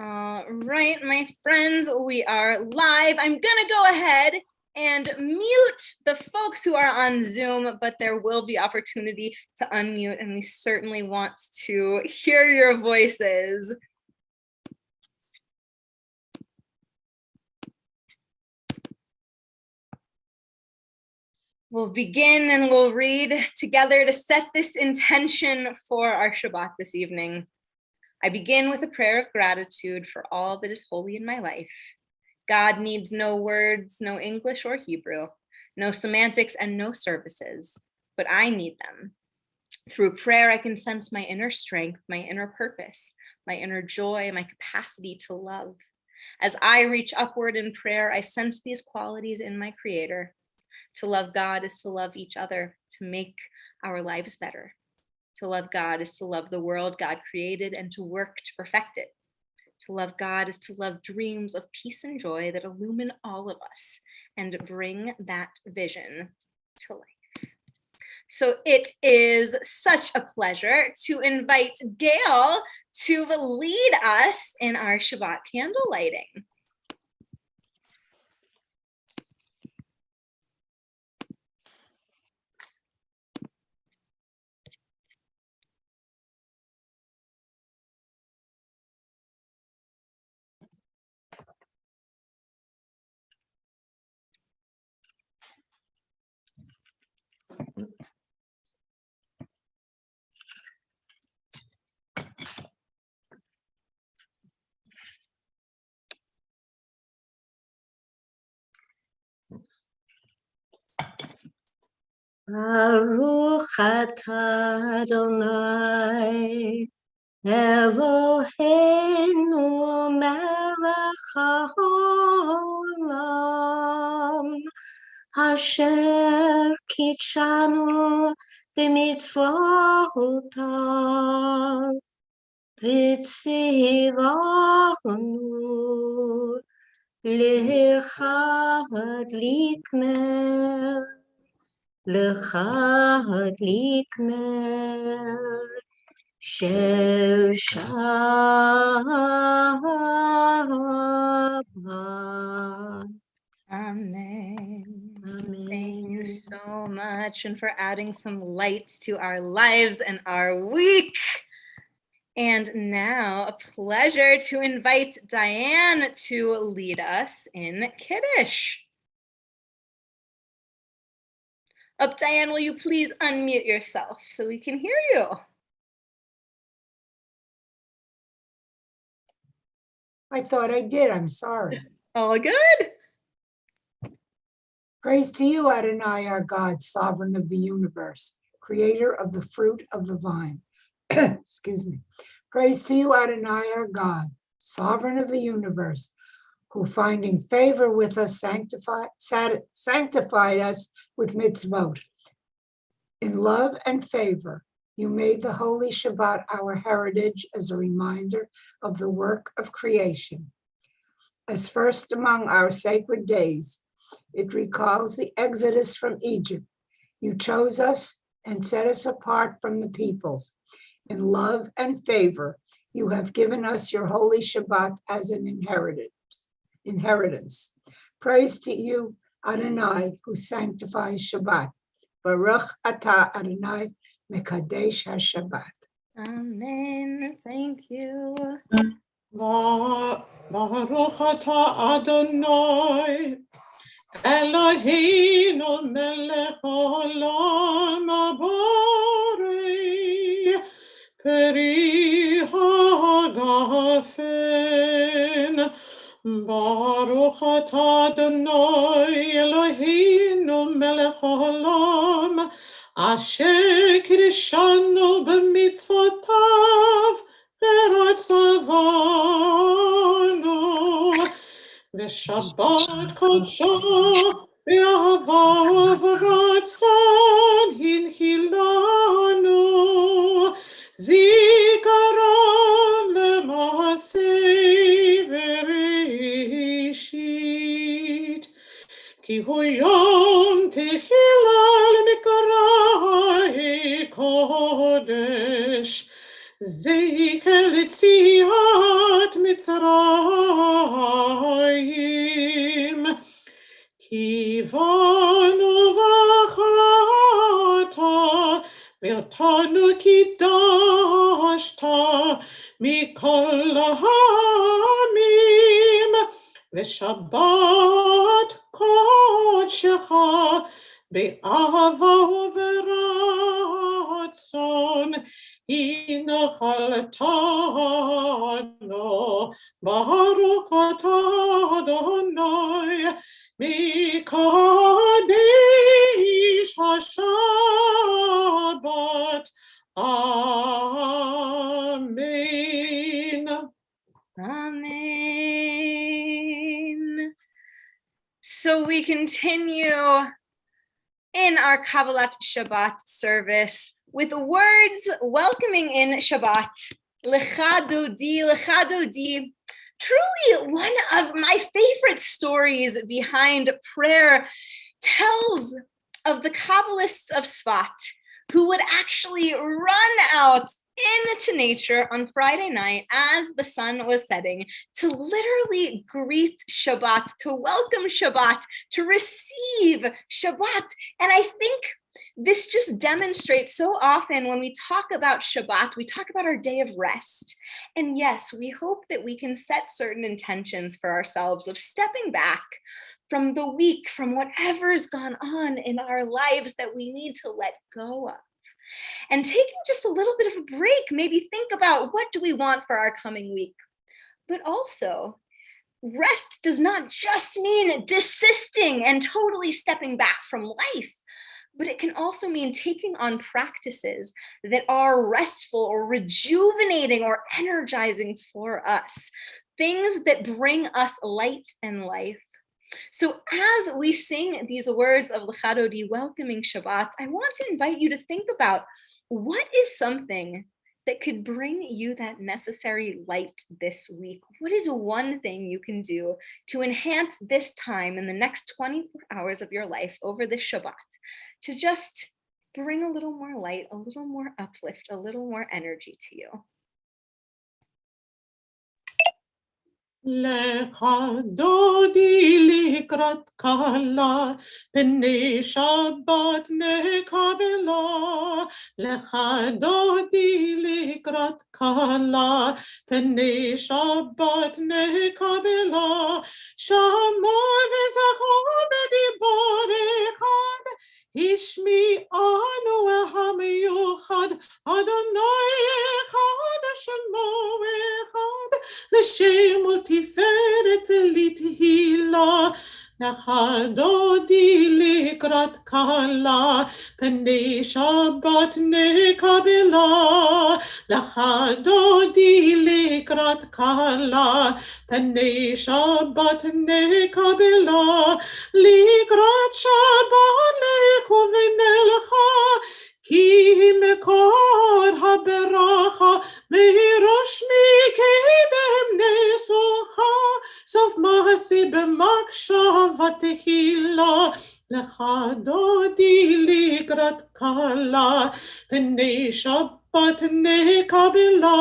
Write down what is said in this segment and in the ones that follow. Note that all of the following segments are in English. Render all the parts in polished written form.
All right, my friends, we are live. I'm gonna go ahead and mute the folks who are on Zoom, but there will be opportunity to unmute, and we certainly want to hear your voices. We'll begin and we'll read together to set this intention for our Shabbat this evening. I begin with a prayer of gratitude for all that is holy in my life. God needs no words, no English or Hebrew, no semantics and no services, but I need them. Through prayer, I can sense my inner strength, my inner purpose, my inner joy, my capacity to love. As I reach upward in prayer, I sense these qualities in my Creator. To love God is to love each other, to make our lives better. To love God is to love the world God created and to work to perfect it. To love God is to love dreams of peace and joy that illumine all of us and bring that vision to life. So it is such a pleasure to invite Gail to lead us in our Shabbat candle lighting. Baruch atah Adonai Eloheinu melech haolam asher kitshanu b'mitzvotav v'tzivanu l'chadlik ner l'chadlik ner shel Shabbat. Amen. Amen. Thank you so much, and for adding some light to our lives and our week. And now a pleasure to invite Diane to lead us in Kiddush. Diane, will you please unmute yourself so we can hear you? I thought I did. I'm sorry. All good. Praise to you, Adonai, our God, sovereign of the universe, creator of the fruit of the vine. Excuse me. Praise to you, Adonai, our God, sovereign of the universe, who finding favor with us sanctified us with mitzvot. In love and favor, you made the holy Shabbat our heritage as a reminder of the work of creation. As first among our sacred days, it recalls the exodus from Egypt. You chose us and set us apart from the peoples. In love and favor, you have given us your holy Shabbat as an inheritance. Praise to you, Adonai, who sanctifies Shabbat. Baruch atah Adonai, mekadesh ha-Shabbat. Amen. Thank you. Baruch atah Adonai, Eloheinu melech haolam haborei, peri hagafen. Baruch atah Adonai, Eloheinu melech haolam, asher kidshanu b'mitzvotav v'ratzavanu. V'shabbat kodsho v'ahava v'ratzon hinchilanu, zikaron le'masei v'reshit, ki hu yom tehila l'mikarai kodesh, Zeikel Tziat מצרים. כי בנו בחרת, ואותנו קידשת מכל העמים, ושבת קודשך באהבה וברצון הנחלתנו. ברוך אתה אדוני מקדיש השבת. Amen. Amen. So we continue in our Kabbalat Shabbat service with words welcoming in Shabbat. Lecha Dodi, Lecha Dodi. Truly one of my favorite stories behind prayer tells of the Kabbalists of Sfat who would actually run out into nature on Friday night as the sun was setting to literally greet Shabbat, to welcome Shabbat, to receive Shabbat. And I think this just demonstrates so often when we talk about Shabbat, we talk about our day of rest. And yes, we hope that we can set certain intentions for ourselves of stepping back from the week, from whatever's gone on in our lives that we need to let go of. And taking just a little bit of a break, maybe think about what do we want for our coming week. But also, rest does not just mean desisting and totally stepping back from life, but it can also mean taking on practices that are restful or rejuvenating or energizing for us, things that bring us light and life. So as we sing these words of Lecha Dodi, welcoming Shabbat, I want to invite you to think about what is something that could bring you that necessary light this week. What is one thing you can do to enhance this time in the next 24 hours of your life over this Shabbat to just bring a little more light, a little more uplift, a little more energy to you? Lecha Dodi likrat kala, pnei Shabbat nekabela. Lecha Dodi likrat kala, pnei Shabbat nekabela. Shamoy v'zachor b'dibor echad, השמיענו המיוחד, אדוני אחד, שמו אחד, לשם ולתפארת ולתהילה. Lecha Dodi likrat kala, pnei Shabbat nekabela. Lecha Dodi likrat kala, pnei Shabbat nekabela. Likrat Shabbat lechu v'nelcha, ki mekor haberacha, mehirosh mikedem nesucha, sof mahasi b'makshava tehila. Lecha Dodi likrat kala, pnei Shabbat nekabela.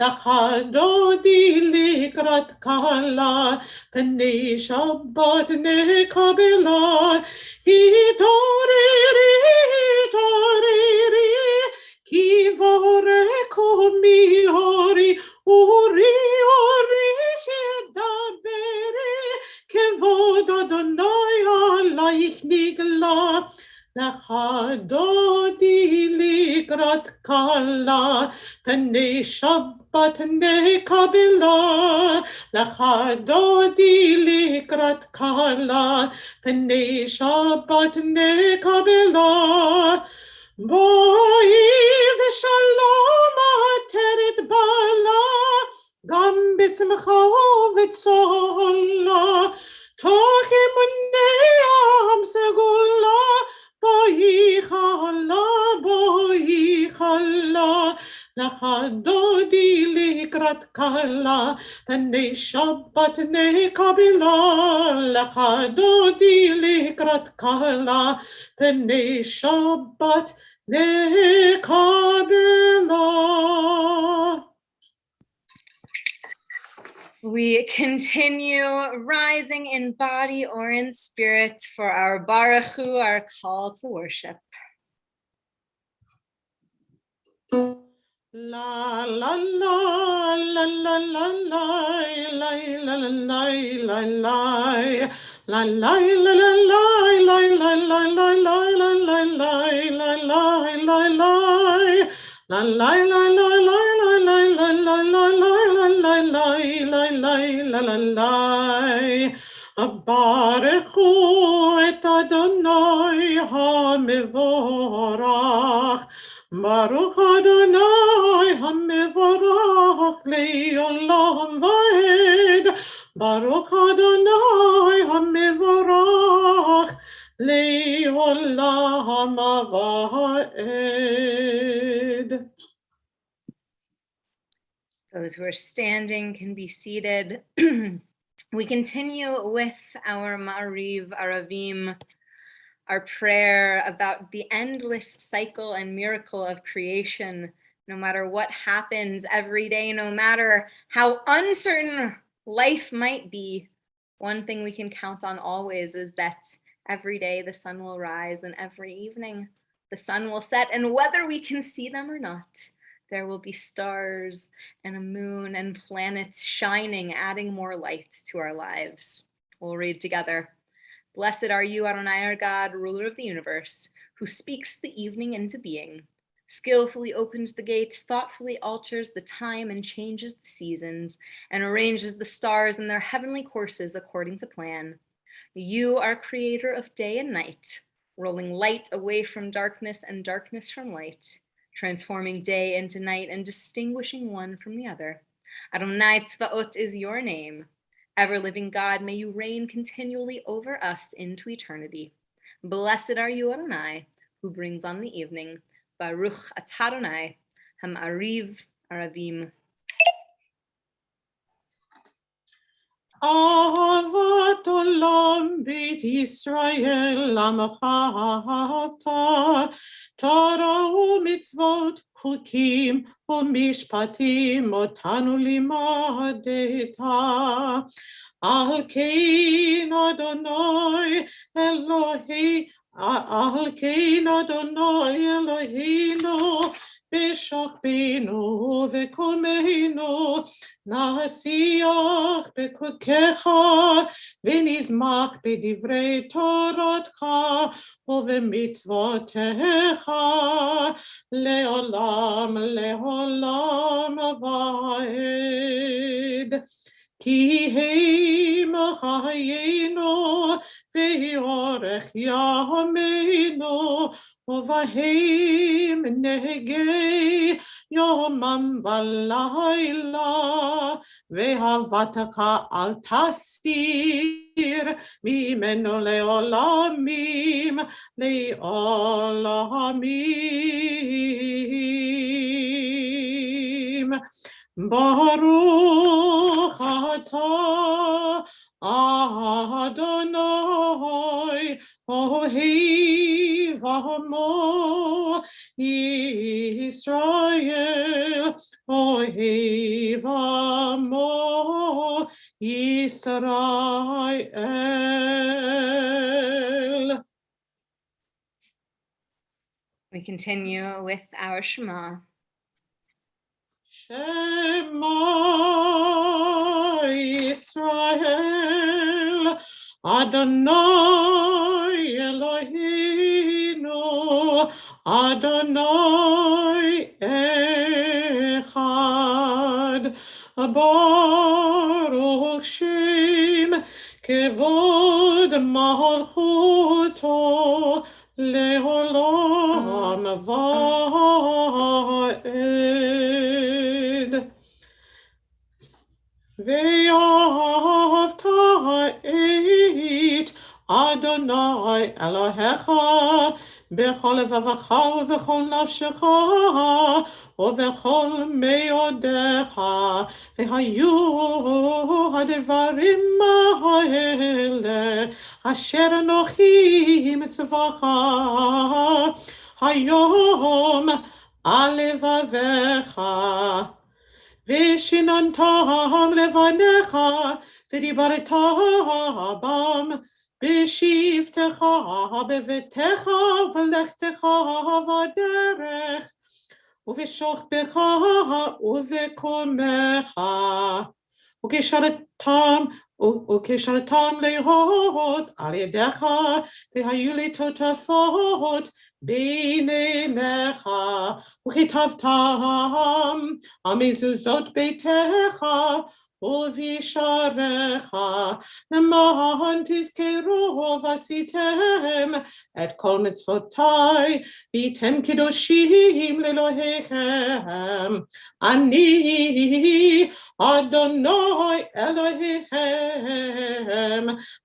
Lecha Dodi likrat kala, pnei Shabbat nekabela. Hitoriri, hitoriri, ki voreku mihori, uri, uri, shedaberi, kevod Adonai alayich nigla. Lecha Dodi likrat kala, pnei Shabbat nekabela. Lecha Dodi likrat kala, pnei Shabbat nekabela. Boi v'shalom ateret bala, gam b'simcha v'tzola, toch emunei am segula, boi chala, boi chala. Lecha Dodi likrat kala, pnei Shabbat nekabela. Lecha Dodi likrat kala, pnei Shabbat nekabela. We continue rising in body or in spirit for our Baruch Hu, our call to worship. La la la la la la la la la la la la la la la la la Baruchu et Adonai HaMevorach Baruch Adonai HaMevorach Le'olam Va'ed Baruch Adonai HaMevorach Le'olam Va'ed. Those who are standing can be seated. We continue with our Ma'ariv Aravim, our prayer about the endless cycle and miracle of creation. No matter what happens every day, no matter how uncertain life might be, one thing we can count on always is that every day the sun will rise and every evening the sun will set, and whether we can see them or not, there will be stars and a moon and planets shining, adding more light to our lives. We'll read together. Blessed are you, Adonai, our God, ruler of the universe, who speaks the evening into being, skillfully opens the gates, thoughtfully alters the time and changes the seasons, and arranges the stars in their heavenly courses according to plan. You are creator of day and night, rolling light away from darkness and darkness from light, transforming day into night and distinguishing one from the other. Adonai Tzvaot is your name. Ever-living God, may you reign continually over us into eternity. Blessed are you, Adonai, who brings on the evening. Baruch atah Adonai, Ha'ariv Aravim. Ahavat olam beit Yisrael amcha Torah u'mitzvot chukim u'mishpatim otanu limadeta Al kein Adonai Elohi Al kein Adonai Eloheinu B'shachbenu v'kumeinu nasiach b'kukecha v'nizmach b'divrei toratcha u'v'mitzvotecha le'olam le'olam va'ed. Ki heim chayenu v'yorech yameinu Uvaheim negei yomam v'layla ve'havatacha al tasir mimenu le'olamim le'olamim. Baruch atah Adonai Ohev Amo Yisrael Ohev Amo Yisrael. We continue with our Shema. Shema Yisrael Adonai Eloheinu Adonai Echad Baruch Shem Kevod Malchuto Le'olam Va'ed. Ve'ahavta et Adonai Elohecha b'chol levavecha u'v'chol nafshecha u'v'chol me'odecha v'hayu ha'devarim ha'ele asher anochi mitzvacha hayom al levavecha ושיננתם לבניך, ודיברת בם, בשבתך, בביתך, ולכתך בדרך, ובשוכבך ובקומך, וקשרתם להות על ידך, והיו לי תותפות בין עיניך, וכתבתם על מזוזות ביתך ובשעריך, למען תזכרו ועשיתם את כל מצוותיי, והייתם קדושים לאלוהיכם. אני אדוני אלוהיכם,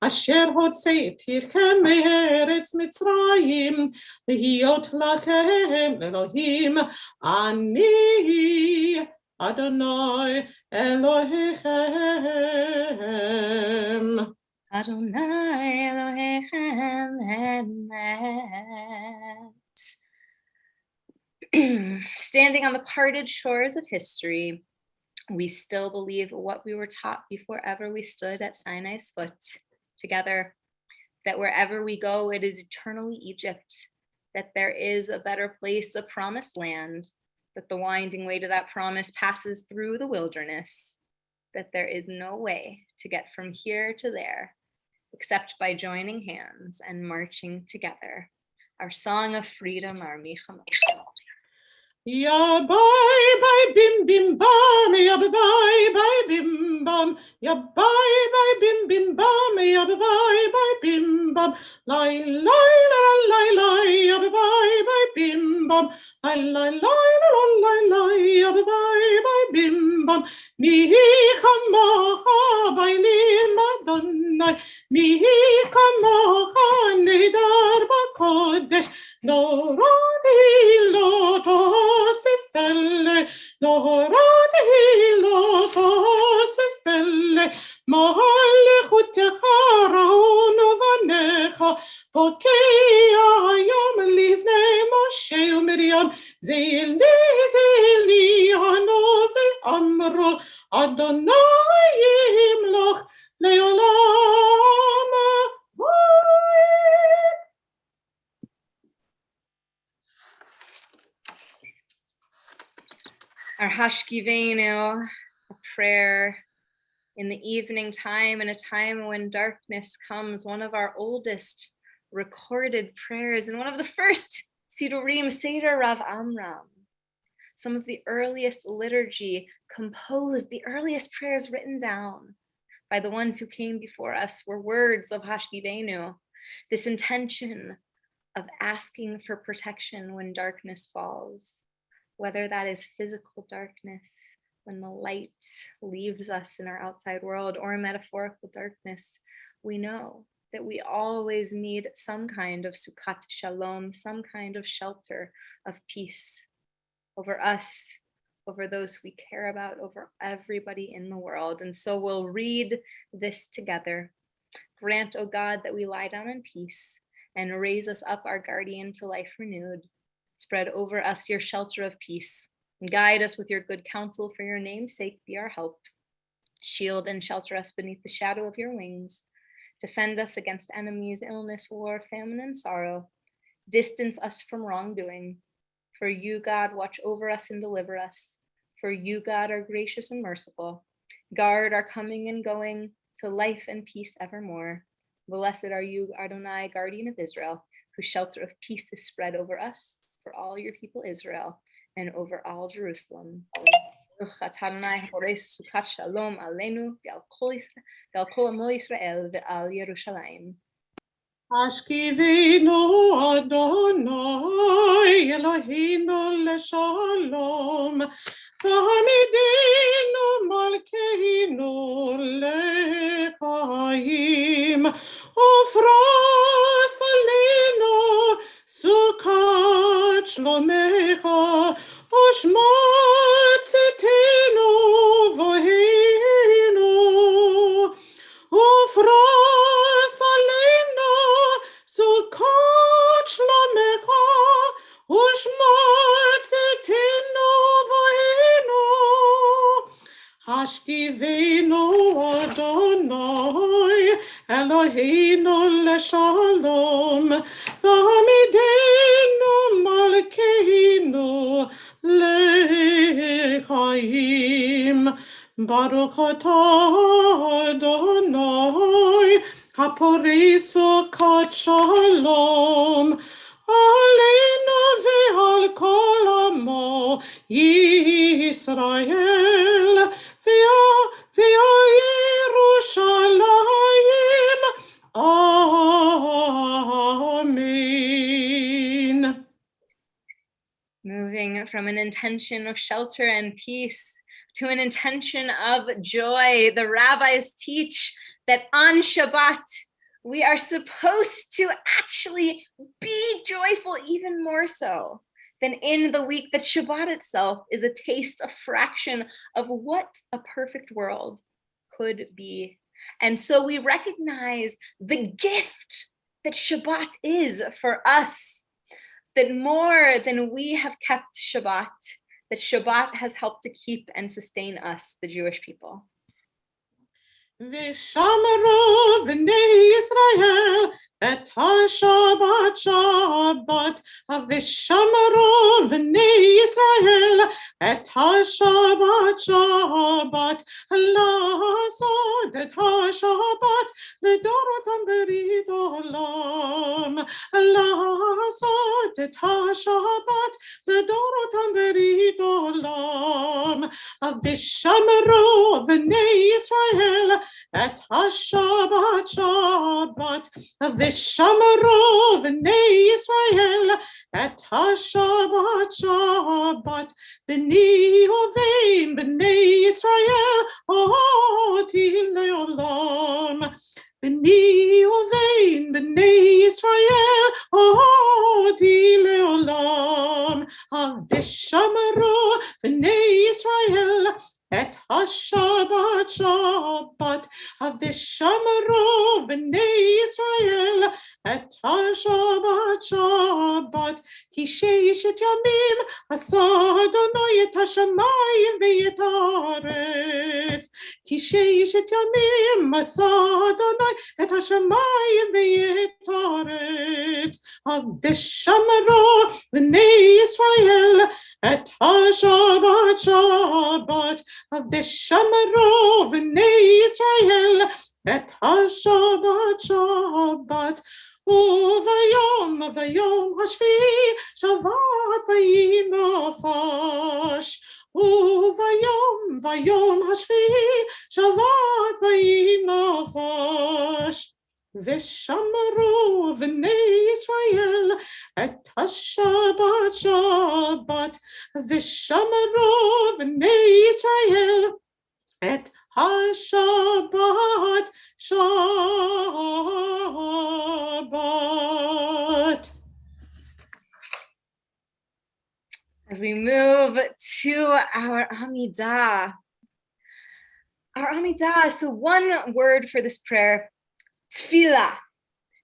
אשר הוצאתיכם מארץ מצרים, להיות לכם אלוהים. אני אדוני אלוהיכם. Adonai Elohechem Emet. Standing on the parted shores of history, we still believe what we were taught before ever we stood at Sinai's foot together, that wherever we go, it is eternally Egypt, that there is a better place, a promised land, that the winding way to that promise passes through the wilderness, that there is no way to get from here to there, except by joining hands and marching together. Our song of freedom, our Micha Micha. Ya bye bye bim bim bam, ya bye bye bim bam, ya bye bim bim bam, ya bye bye bim bam, lai lai la la la, ya bye bim bam, lai lai la la, ya bye bim bam. Mi kamocha bailim Adonai, mi kamocha nedar b'kodesh, noradi lo tosifelle, noradi lo tosifelle, malechutecha raonu vanecha, pokei ayam livnei Moshe u'Miriam, zili hano ve'amro, Adonai yimloch le'olam va'ed. Our Hashkivenu, a prayer in the evening time, in a time when darkness comes, one of our oldest recorded prayers, and one of the first Sidurim Seder Rav Amram. Some of the earliest liturgy composed, the earliest prayers written down by the ones who came before us were words of Hashkivenu, this intention of asking for protection when darkness falls, whether that is physical darkness, when the light leaves us in our outside world, or metaphorical darkness. We know that we always need some kind of Sukkat Shalom, some kind of shelter of peace over us, over those we care about, over everybody in the world. And so we'll read this together. Grant, O God, that we lie down in peace and raise us up, our guardian, to life renewed. Spread over us your shelter of peace, and guide us with your good counsel. For your name's sake, be our help. Shield and shelter us beneath the shadow of your wings. Defend us against enemies, illness, war, famine, and sorrow. Distance us from wrongdoing. For you, God, watch over us and deliver us. For you, God, are gracious and merciful. Guard our coming and going to life and peace evermore. Blessed are you, Adonai, guardian of Israel, whose shelter of peace is spread over us, for all your people Israel, and over all Jerusalem. Adonai horeis sukat shalom aleinu ve'al kol amo Yisrael ve'al Yerushalayim. Ashkivenu Adonai Eloheinu leshalom, v'hamidenu malkeinu lechaim, ufras aleinu sukat shlomecha, ushmat tzitenu v'hinu, ufras aleinu sukat shlomecha, ushmat tzitenu v'hinu, Hashkivenu Adonai Eloheinu leshalom V'hamidenu malkeinu lechaim Baruch atah Adonai Haporei sukkot shalom Aleinu ve'al kol amo Yisrael ve'al Yerushalayim. Amen. Moving from an intention of shelter and peace to an intention of joy. The rabbis teach that on Shabbat, we are supposed to actually be joyful even more so than in the week, that Shabbat itself is a taste, a fraction of what a perfect world could be. And so we recognize the gift that Shabbat is for us, that more than we have kept Shabbat, that Shabbat has helped to keep and sustain us, the Jewish people. V'shamru b'nei Yisrael et ha-Shabbat Shabbat. V'shamru b'nei Yisrael et ha-Shabbat Shabbat. La'asod et ha-Shabbat l'dorotam berit olam. La'asod et ha-Shabbat l'dorotam berit olam. V'shamru b'nei Yisrael et ha-Shabbat Shabbat. V'shamru b'nei Yisrael et ha-Shabbat Shabbat. B'ni oveim b'nei Yisrael oti le'olam. B'ni oveim b'nei Yisrael oti le'olam. V'shamru b'nei Yisrael et ha-Shabbat Shabbat. V'shamru b'nei Yisrael et ha-Shabbat Shabbat. Ki sheishet yamim asa Adonai et ha-shamayim ve'et haaretz. Ki sheishet yamim asa Adonai et ha-shamayim ve'et haaretz. V'shamru b'nei Yisrael et ha-Shabbat Shabbat. V'shamru b'nei Yisrael et ha-Shabbat Shabbat. V'yom hashvi'i Shabbat vayi nafash. V'yom hashvi'i Shabbat vayi nafash. V'shamru b'nei Yisrael et ha-Shabbat Shabbat. V'shamru b'nei Yisrael et ha-Shabbat Shabbat. As we move to our Amidah. So one word for this prayer, tefillah.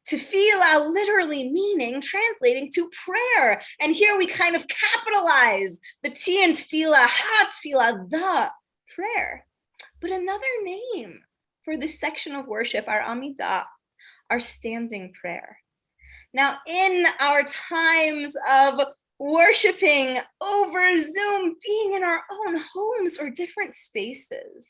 Tefillah literally meaning, translating to prayer. And here we kind of capitalize the T in tefillah, ha-tefillah, the prayer. But another name for this section of worship, our Amidah, our standing prayer. Now, in our times of worshiping over Zoom, being in our own homes or different spaces,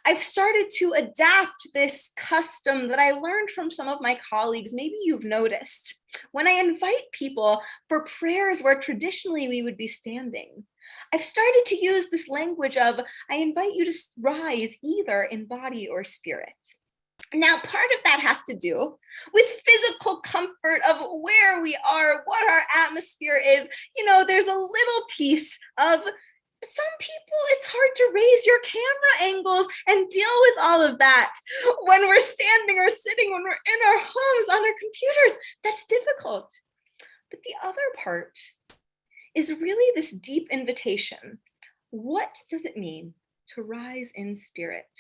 I've started to adapt this custom that I learned from some of my colleagues. Maybe you've noticed. When I invite people for prayers where traditionally we would be standing, I've started to use this language of, I invite you to rise either in body or spirit. Now, part of that has to do with physical comfort of where we are, what our atmosphere is. You know, there's a little piece of some people, it's hard to raise your camera angles and deal with all of that. When we're standing or sitting, when we're in our homes, on our computers, that's difficult. But the other part is really this deep invitation. What does it mean to rise in spirit?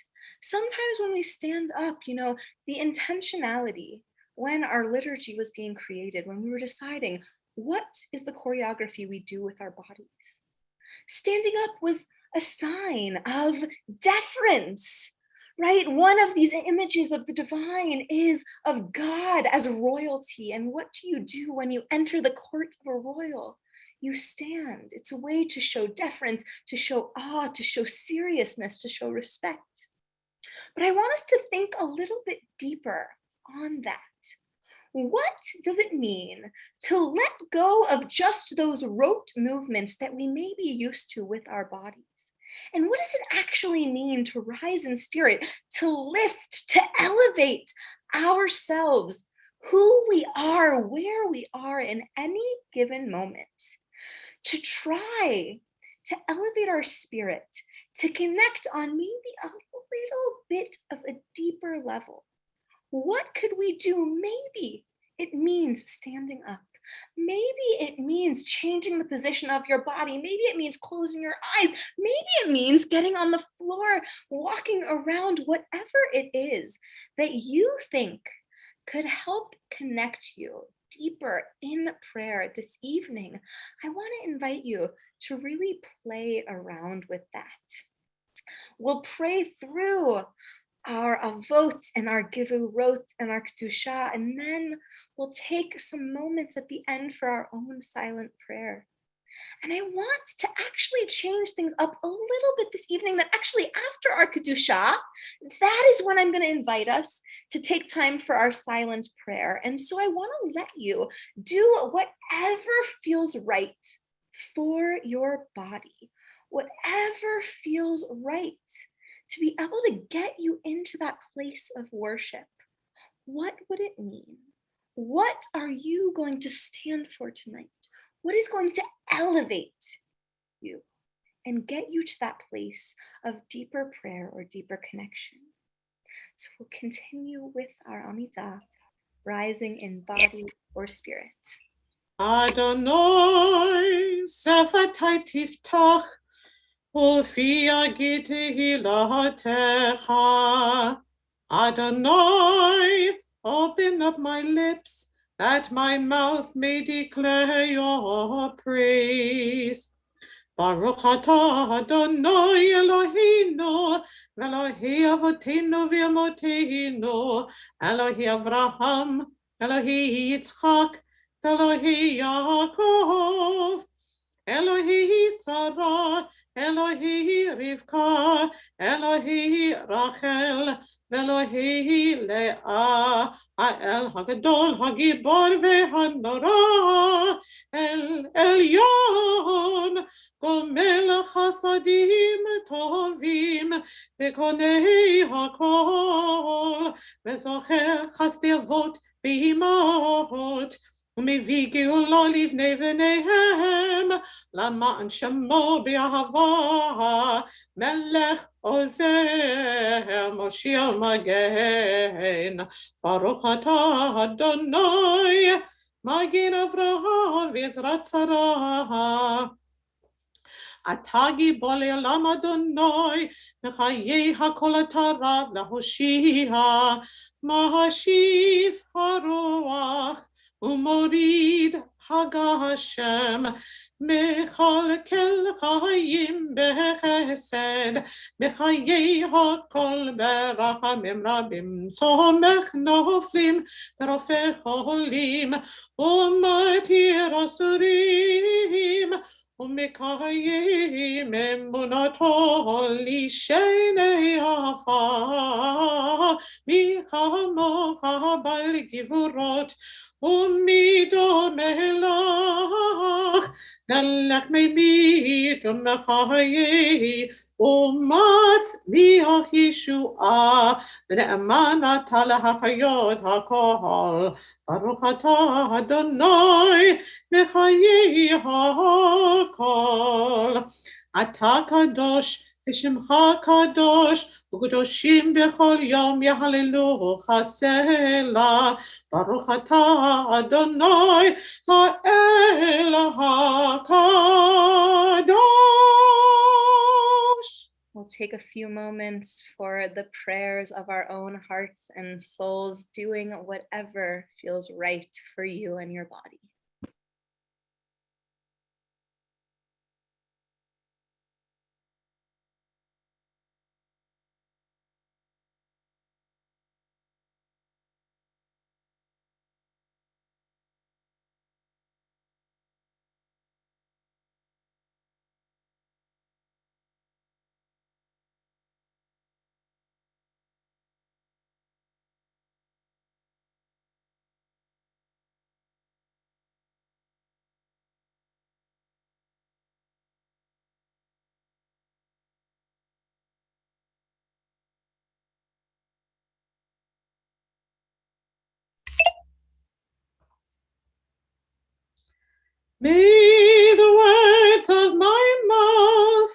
Sometimes when we stand up, you know, the intentionality, when our liturgy was being created, when we were deciding what is the choreography we do with our bodies. Standing up was a sign of deference, right? One of these images of the divine is of God as royalty. And what do you do when you enter the court of a royal? You stand. It's a way to show deference, to show awe, to show seriousness, to show respect. But I want us to think a little bit deeper on that. What does it mean to let go of just those rote movements that we may be used to with our bodies? And what does it actually mean to rise in spirit, to lift, to elevate ourselves, who we are, where we are in any given moment? To try to elevate our spirit, to connect on maybe a little bit of a deeper level. What could we do? Maybe it means standing up. Maybe it means changing the position of your body. Maybe it means closing your eyes. Maybe it means getting on the floor, walking around, whatever it is that you think could help connect you deeper in prayer this evening. I want to invite you to really play around with that. We'll pray through our avot and our givurot and our kedusha, and then we'll take some moments at the end for our own silent prayer. And I want to actually change things up a little bit this evening, that actually after our kedusha, that is when I'm going to invite us to take time for our silent prayer. And so I want to let you do whatever feels right for your body, whatever feels right to be able to get you into that place of worship. What would it mean? What are you going to stand for tonight? What is going to elevate you and get you to that place of deeper prayer or deeper connection? So we'll continue with our Amidah, rising in body or spirit. Adonai, Sefatai Tiftach, Ufi Agiti Hilatecha. Adonai, open up my lips, that my mouth may declare your praise. Baruch atah Adonai Eloheinu, Elohe Avotenu v'Emotenu, Elohe Avraham, Elohe Yitzchak, Elohe Yaakov, Elohe Sarah, Elohe Rivka, Elohe Rachel, Elohe Leah, El Hagadol, Hagibor veHanora, El Elyon, Gomel Chasadim Tovim, Bekonei Hakol, Bezocher Chastivot Behimot, ומביא גאולה לבני בניהם, למען שמו באהבה, מלך עוזר, מושיע מגן. ברוך אתה אדוני, מגן אברהם ועזרת שרה. אתה גיבור לעולם אדוני, מחיי הכל אתה רב להושיע, משיב הרוח, ומוריד הגשם, מכלכל חיים בחסד, בחיי הכל ברחמים רבים, סומך נופלים ורופא חולים, ומתיר אסורים, ומקיים אמונתו לשני עפר, מי כמוך בעל גבורות, ומי דומה לך, נלך ממית ומחיי, ומצליח ישועה, ונאמן אתה להחיות הכל. ברוך אתה אדוני מחיי הכל. אתה קדוש ושמך קדוש, וקדושים בכל יום יהללוך סלה. ברוך אתה אדוני האל הקדוש. We'll take a few moments for the prayers of our own hearts and souls, doing whatever feels right for you and your body. May the words of my mouth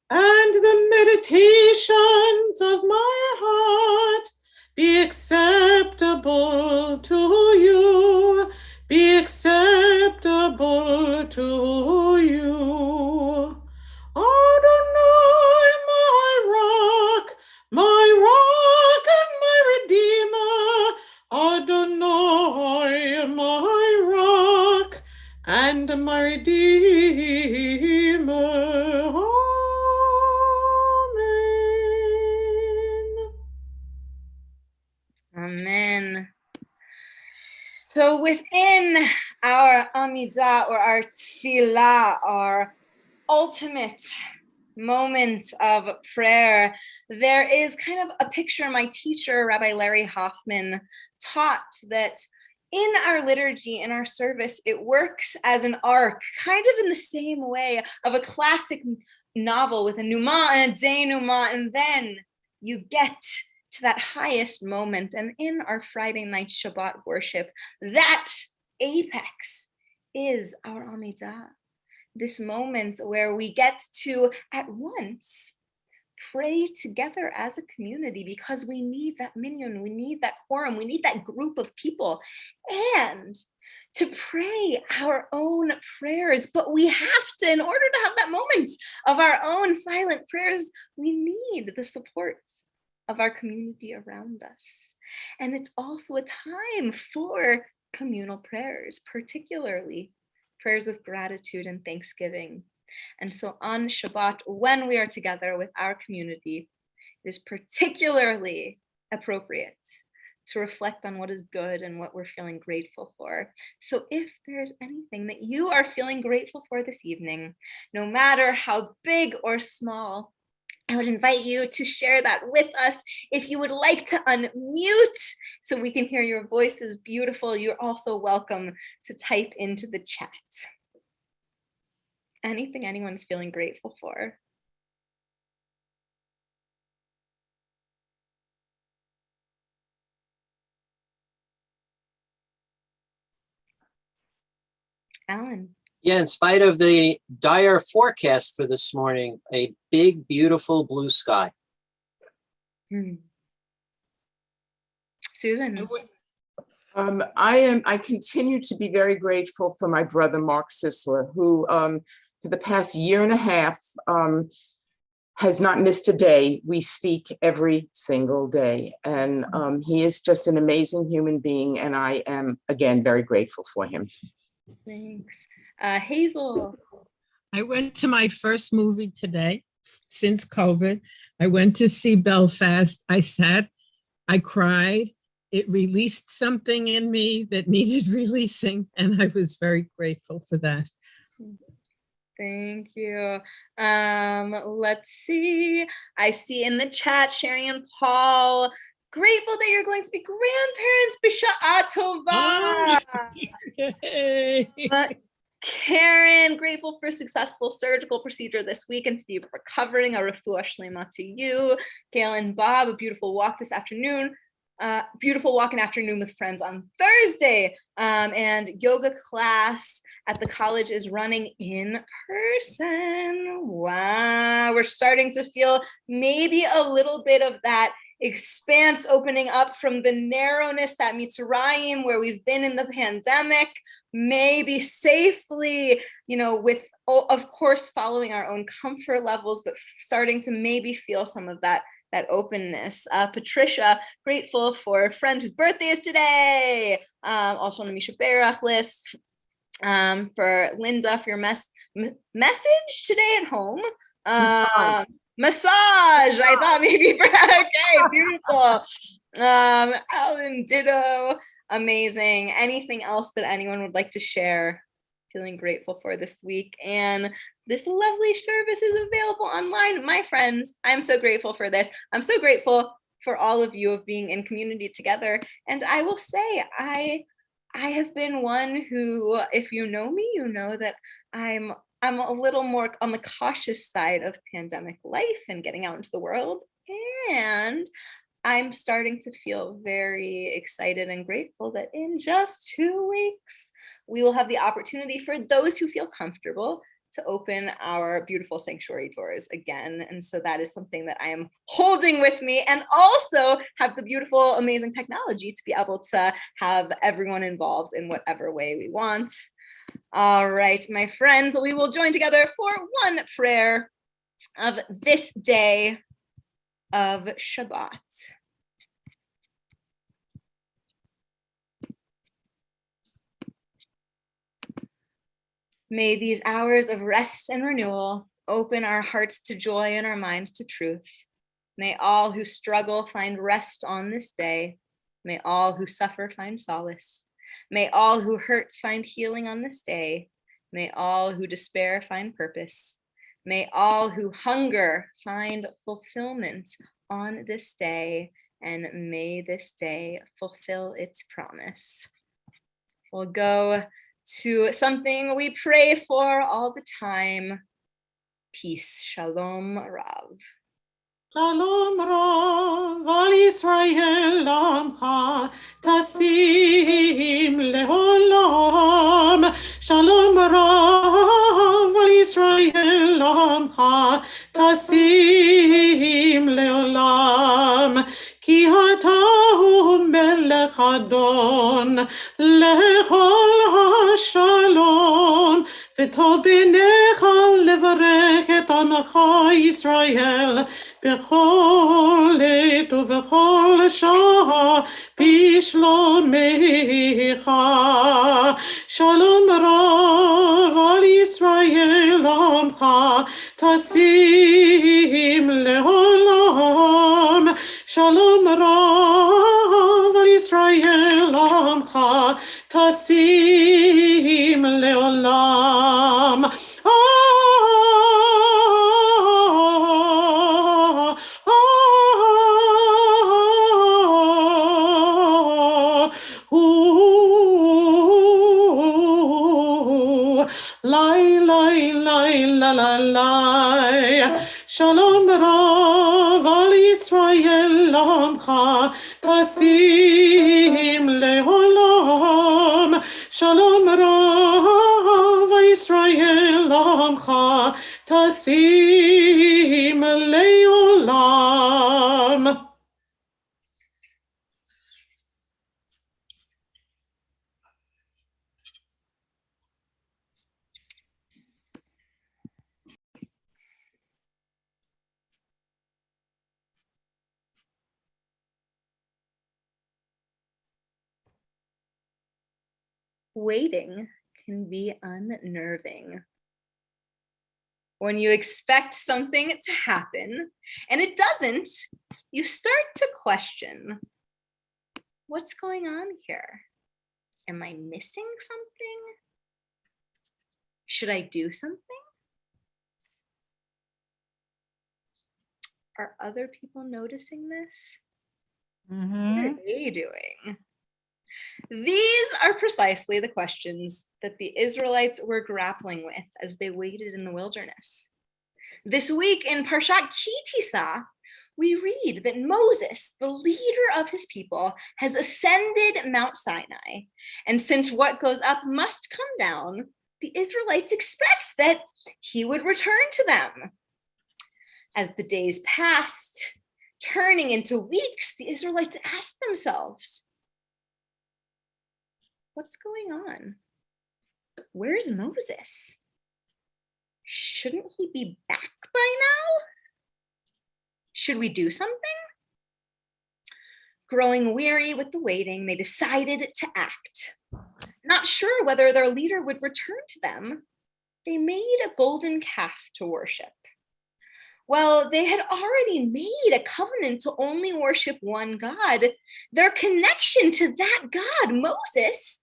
and the meditations of my heart be acceptable to you, be acceptable to you. Adonai, my rock and my redeemer. Adonai, my rock and my redeemer. Amen. So within our Amidah or our Tefillah, our ultimate moment of prayer, there is kind of a picture my teacher, Rabbi Larry Hoffman, taught that in our liturgy, in our service, it works as an arc, kind of in the same way of a classic novel with a numa and a denouement, and then you get to that highest moment. And in our Friday night Shabbat worship, that apex is our Amidah. This moment where we get to at once pray together as a community, because we need that minyan, we need that quorum, we need that group of people, and to pray our own prayers. But we have to, in order to have that moment of our own silent prayers, we need the support of our community around us. And it's also a time for communal prayers, particularly prayers of gratitude and thanksgiving. And so on Shabbat, when we are together with our community, it is particularly appropriate to reflect on what is good and what we're feeling grateful for. So if there's anything that you are feeling grateful for this evening, no matter how big or small, I would invite you to share that with us. If you would like to unmute so we can hear your voices beautiful, you're also welcome to type into the chat. Anything anyone's feeling grateful for. Alan. Yeah, in spite of the dire forecast for this morning, a big, beautiful blue sky. Susan. I continue to be very grateful for my brother, Mark Sisler, who for the past year and a half has not missed a day. We speak every single day. And he is just an amazing human being. And I am, again, very grateful for him. Thanks. Hazel. I went to my first movie today since COVID. I went to see Belfast. I sat, I cried. It released something in me that needed releasing, and I was very grateful for that. Thank you. Let's see. I see in the chat, Sherry and Paul, grateful that you're going to be grandparents. B'Sha'at Tova. Karen, grateful for successful surgical procedure this week and to be recovering. A refuah shlema to you. Gail and Bob, a beautiful walk this afternoon. Beautiful walk and afternoon with friends on Thursday. And yoga class at the college is running in person. Wow, we're starting to feel maybe a little bit of that expanse opening up from the narrowness, that Mitzrayim where we've been in the pandemic, maybe safely, with, of course, following our own comfort levels, but starting to maybe feel some of that openness. Patricia, grateful for a friend whose birthday is today. Also on the Misha Berach list. For Linda, for your message today at home. Massage. I thought maybe for okay, beautiful. Alan, ditto. Amazing. Anything else that anyone would like to share? Feeling grateful for this week. And this lovely service is available online. My friends, I'm so grateful for this. I'm so grateful for all of you of being in community together. And I will say, I have been one who, if you know me, you know that I'm a little more on the cautious side of pandemic life and getting out into the world. And I'm starting to feel very excited and grateful that in just 2 weeks, we will have the opportunity for those who feel comfortable to open our beautiful sanctuary doors again. And so that is something that I am holding with me, and also have the beautiful, amazing technology to be able to have everyone involved in whatever way we want. All right, my friends, we will join together for one prayer of this day of Shabbat. May these hours of rest and renewal open our hearts to joy and our minds to truth. May all who struggle find rest on this day. May all who suffer find solace. May all who hurt find healing on this day. May all who despair find purpose. May all who hunger find fulfillment on this day, and may this day fulfill its promise. We'll go to something we pray for all the time. Peace, Shalom Rav. Shalom Rav al Yisrael Amcha Tasim Leolam. Shalom Rav al Yisrael Amcha Tasim Leolam. Ki Atahu Melech Adon Lechol HaShalom. V'tov b'necha levarech et amecha Yisrael b'chol עת ובכל שעה בשלומך. שלום רב על ישראל עמך תשים לעולם. שלום רב על ישראל עמך תשים לעולם. Shalom Rav al Yisrael Amcha Tasim Leolam. Shalom Rav al Yisrael Amcha Tasim Leolam. Waiting can be unnerving. When you expect something to happen and it doesn't, you start to question, what's going on here? Am I missing something? Should I do something? Are other people noticing this? What are they doing? These are precisely the questions that the Israelites were grappling with as they waited in the wilderness. This week in Parshat Ki Tisa, we read that Moses, the leader of his people, has ascended Mount Sinai. And since what goes up must come down, the Israelites expect that he would return to them. As the days passed, turning into weeks, the Israelites asked themselves, what's going on? Where's Moses? Shouldn't he be back by now? Should we do something? Growing weary with the waiting, they decided to act. Not sure whether their leader would return to them, they made a golden calf to worship. Well, they had already made a covenant to only worship one God. Their connection to that God, Moses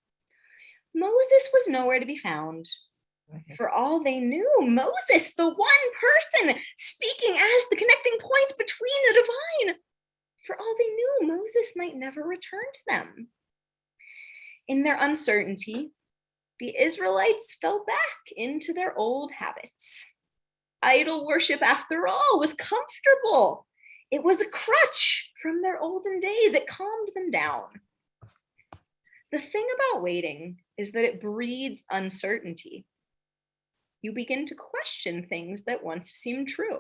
was nowhere to be found. For all they knew, Moses, the one person speaking as the connecting point between the divine, for all they knew, Moses might never return to them. In their uncertainty, the Israelites fell back into their old habits. Idol worship, after all, was comfortable. It was a crutch from their olden days. It calmed them down. The thing about waiting is that it breeds uncertainty. You begin to question things that once seemed true.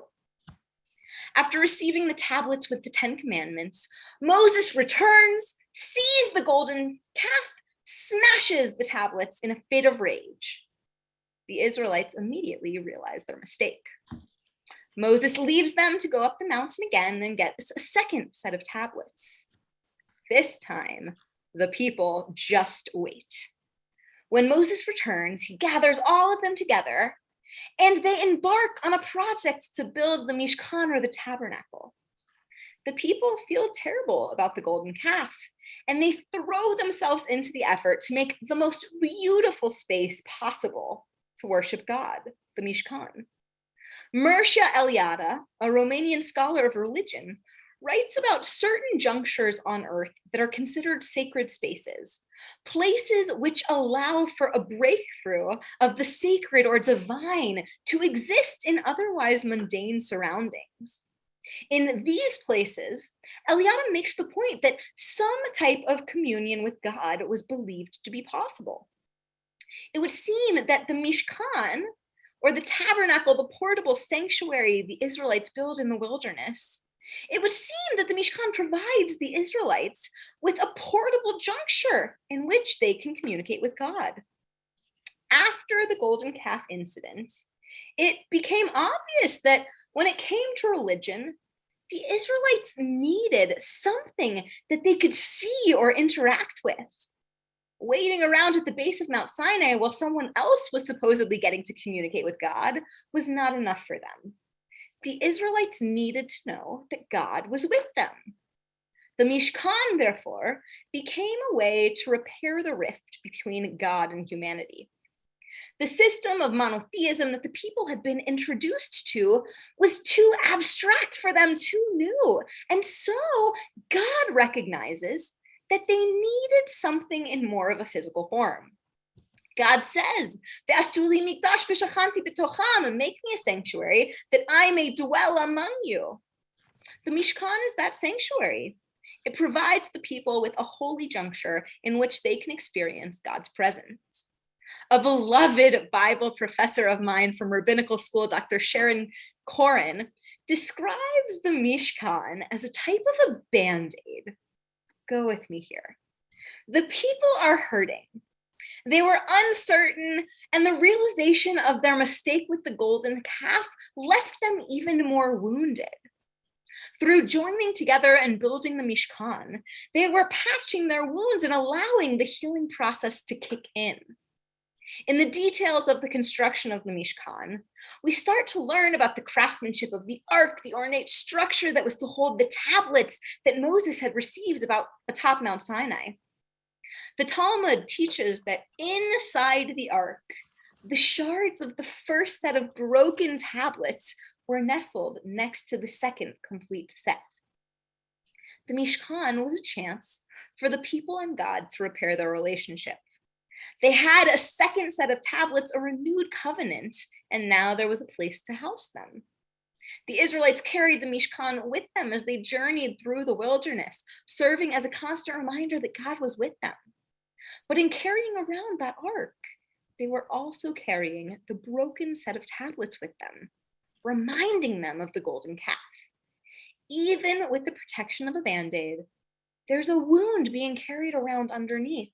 After receiving the tablets with the 10 Commandments, Moses returns, sees the golden calf, smashes the tablets in a fit of rage. The Israelites immediately realize their mistake. Moses leaves them to go up the mountain again and gets a second set of tablets. This time, the people just wait. When Moses returns, he gathers all of them together, and they embark on a project to build the Mishkan, or the tabernacle. The people feel terrible about the golden calf, and they throw themselves into the effort to make the most beautiful space possible to worship God, the Mishkan. Mircea Eliade, a Romanian scholar of religion, writes about certain junctures on earth that are considered sacred spaces, places which allow for a breakthrough of the sacred or divine to exist in otherwise mundane surroundings. In these places, Eliade makes the point that some type of communion with God was believed to be possible. It would seem that the Mishkan, or the tabernacle, the portable sanctuary the Israelites build in the wilderness, it would seem that the Mishkan provides the Israelites with a portable juncture in which they can communicate with God. After the golden calf incident, it became obvious that when it came to religion, the Israelites needed something that they could see or interact with. Waiting around at the base of Mount Sinai while someone else was supposedly getting to communicate with God was not enough for them. The Israelites needed to know that God was with them. The Mishkan, therefore, became a way to repair the rift between God and humanity. The system of monotheism that the people had been introduced to was too abstract for them, too new. And so God recognizes that they needed something in more of a physical form. God says, "Ve'asuli mikdash v'shachanti b'tocham," and make me a sanctuary that I may dwell among you. The Mishkan is that sanctuary. It provides the people with a holy juncture in which they can experience God's presence. A beloved Bible professor of mine from rabbinical school, Dr. Sharon Corin, describes the Mishkan as a type of a Band-Aid. Go with me here. The people are hurting. They were uncertain, and the realization of their mistake with the golden calf left them even more wounded. Through joining together and building the Mishkan, they were patching their wounds and allowing the healing process to kick in. In the details of the construction of the Mishkan, we start to learn about the craftsmanship of the ark, the ornate structure that was to hold the tablets that Moses had received atop Mount Sinai. The Talmud teaches that inside the ark, the shards of the first set of broken tablets were nestled next to the second complete set. The Mishkan was a chance for the people and God to repair their relationship. They had a second set of tablets, a renewed covenant, and now there was a place to house them. The Israelites carried the Mishkan with them as they journeyed through the wilderness, serving as a constant reminder that God was with them. But in carrying around that ark, they were also carrying the broken set of tablets with them, reminding them of the golden calf. Even with the protection of a Band-Aid, there's a wound being carried around underneath.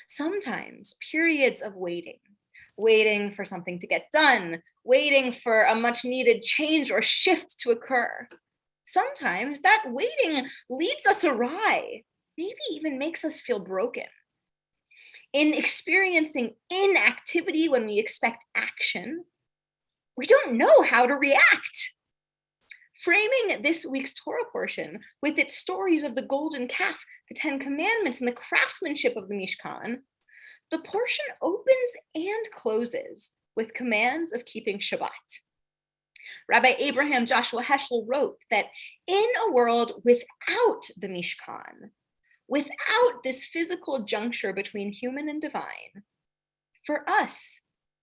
Sometimes periods of waiting for something to get done, waiting for a much needed change or shift to occur. Sometimes that waiting leads us awry, maybe even makes us feel broken. In experiencing inactivity when we expect action, we don't know how to react. Framing this week's Torah portion with its stories of the golden calf, the 10 Commandments, and the craftsmanship of the Mishkan, the portion opens and closes with commands of keeping Shabbat. Rabbi Abraham Joshua Heschel wrote that in a world without the Mishkan, without this physical juncture between human and divine, for us,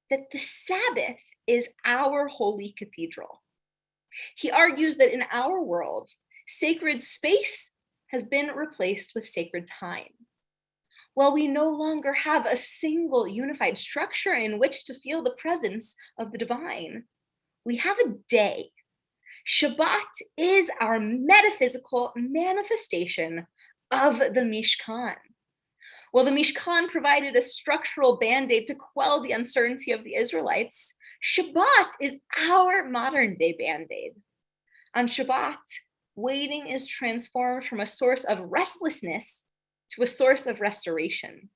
that the Sabbath is our holy cathedral. He argues that in our world, sacred space has been replaced with sacred time. Well, we no longer have a single unified structure in which to feel the presence of the divine. We have a day. Shabbat is our metaphysical manifestation of the Mishkan. Well, the Mishkan provided a structural band-aid to quell the uncertainty of the Israelites. Shabbat is our modern day band-aid. On Shabbat, waiting is transformed from a source of restlessness to a source of restoration.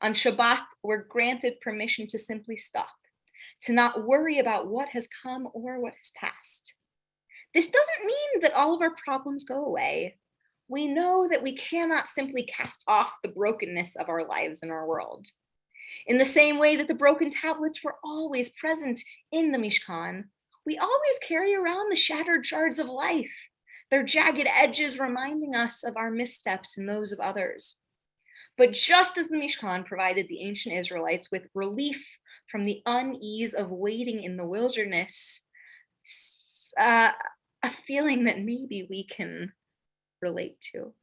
On Shabbat, we're granted permission to simply stop, to not worry about what has come or what has passed. This doesn't mean that all of our problems go away. We know that we cannot simply cast off the brokenness of our lives and our world. In the same way that the broken tablets were always present in the Mishkan, we always carry around the shattered shards of life, their jagged edges reminding us of our missteps and those of others. But just as the Mishkan provided the ancient Israelites with relief from the unease of waiting in the wilderness, a feeling that maybe we can relate to,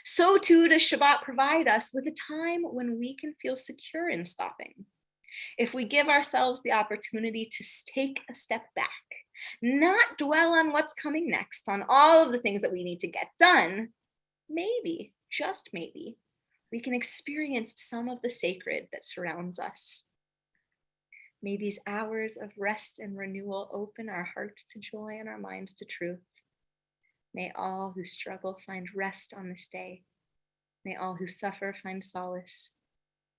so too does Shabbat provide us with a time when we can feel secure in stopping. If we give ourselves the opportunity to take a step back, not dwell on what's coming next, on all of the things that we need to get done, maybe, just maybe, we can experience some of the sacred that surrounds us. May these hours of rest and renewal open our hearts to joy and our minds to truth. May all who struggle find rest on this day. May all who suffer find solace.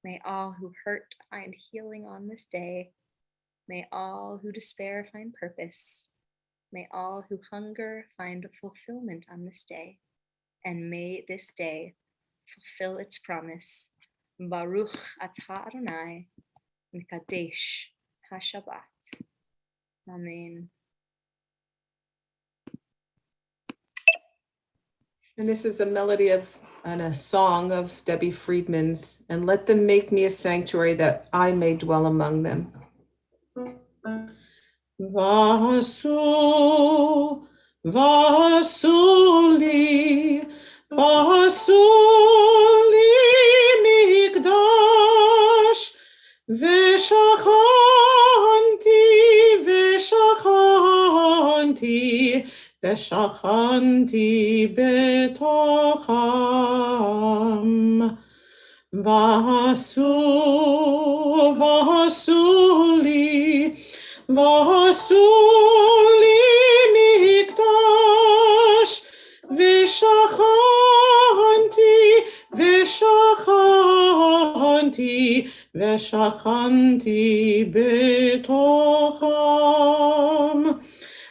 May all who hurt find healing on this day. May all who despair find purpose. May all who hunger find fulfillment on this day. And may this day fulfill its promise. Baruch atah Adonai, Mikadesh HaShabbat. Amen. And this is a melody and a song of Debbie Friedman's, and let them make me a sanctuary that I may dwell among them. Vasu, vasuli, vasuli mikdash, veshachanti, veshachanti, veshachanti betocham. Vasu, vasuli, vasuli mikdash, veshachanti, veshachanti, veshachanti betocham.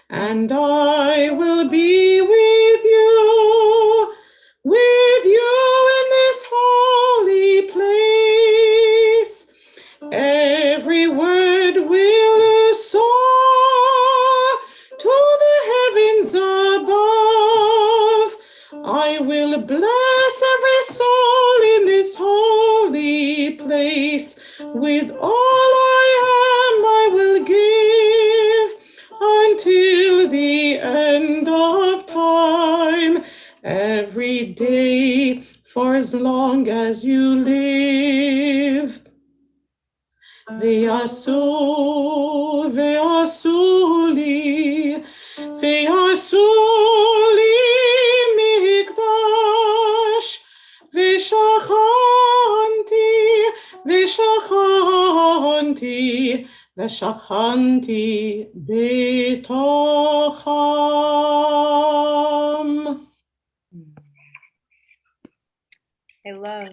And I will be with you in this holy place. Every word will soar to the heavens above. I will bless every soul in this holy place. With all I am, I will give until the end of time. Every day for as long as you live. Ve'asul, ve'asuli, ve'asuli mikdash, ve'shachanti, ve'shachanti, ve'shachanti betocham. I love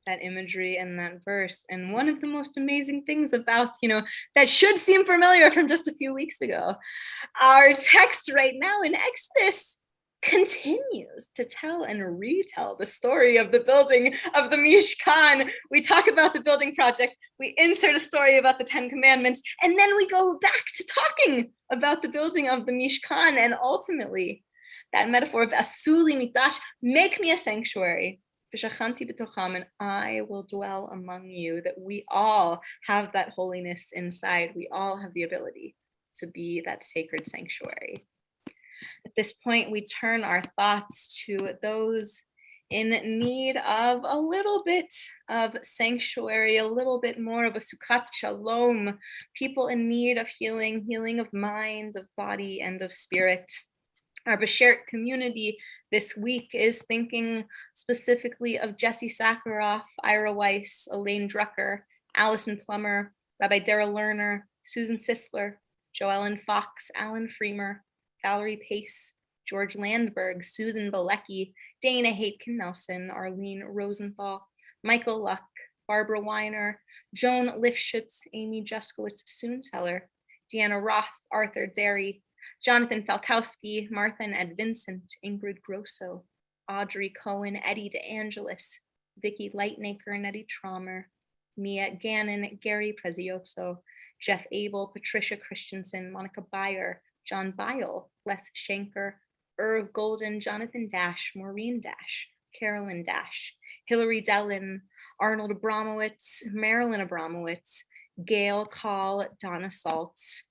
that imagery and that verse. And one of the most amazing things about, that should seem familiar from just a few weeks ago, our text right now in Exodus continues to tell and retell the story of the building of the Mishkan. We talk about the building project, we insert a story about the 10 Commandments, and then we go back to talking about the building of the Mishkan, and ultimately that metaphor of asuli mikdash, make me a sanctuary. And I will dwell among you, that we all have that holiness inside. We all have the ability to be that sacred sanctuary. At this point, we turn our thoughts to those in need of a little bit of sanctuary, a little bit more of a Sukkot Shalom, people in need of healing, healing of mind, of body, and of spirit. Our B'ShERT community this week is thinking specifically of Jesse Sakharoff, Ira Weiss, Elaine Drucker, Allison Plummer, Rabbi Darrell Lerner, Susan Sisler, Joellen Fox, Alan Freemer, Valerie Pace, George Landberg, Susan Bilecki, Dana Haitkin-Nelson, Arlene Rosenthal, Michael Luck, Barbara Weiner, Joan Lifshitz, Amy Juskowitz-Soonteller, Deanna Roth, Arthur Derry, Jonathan Falkowski, Martha and Ed Vincent, Ingrid Grosso, Audrey Cohen, Eddie DeAngelis, Vicki Lightnaker and Eddie Traumer, Mia Gannon, Gary Prezioso, Jeff Abel, Patricia Christensen, Monica Byer, John Bile, Les Schenker, Irv Golden, Jonathan Dash, Maureen Dash, Carolyn Dash, Hillary Dellin, Arnold Abramowitz, Marilyn Abramowitz, Gail Call, Donna Saltz.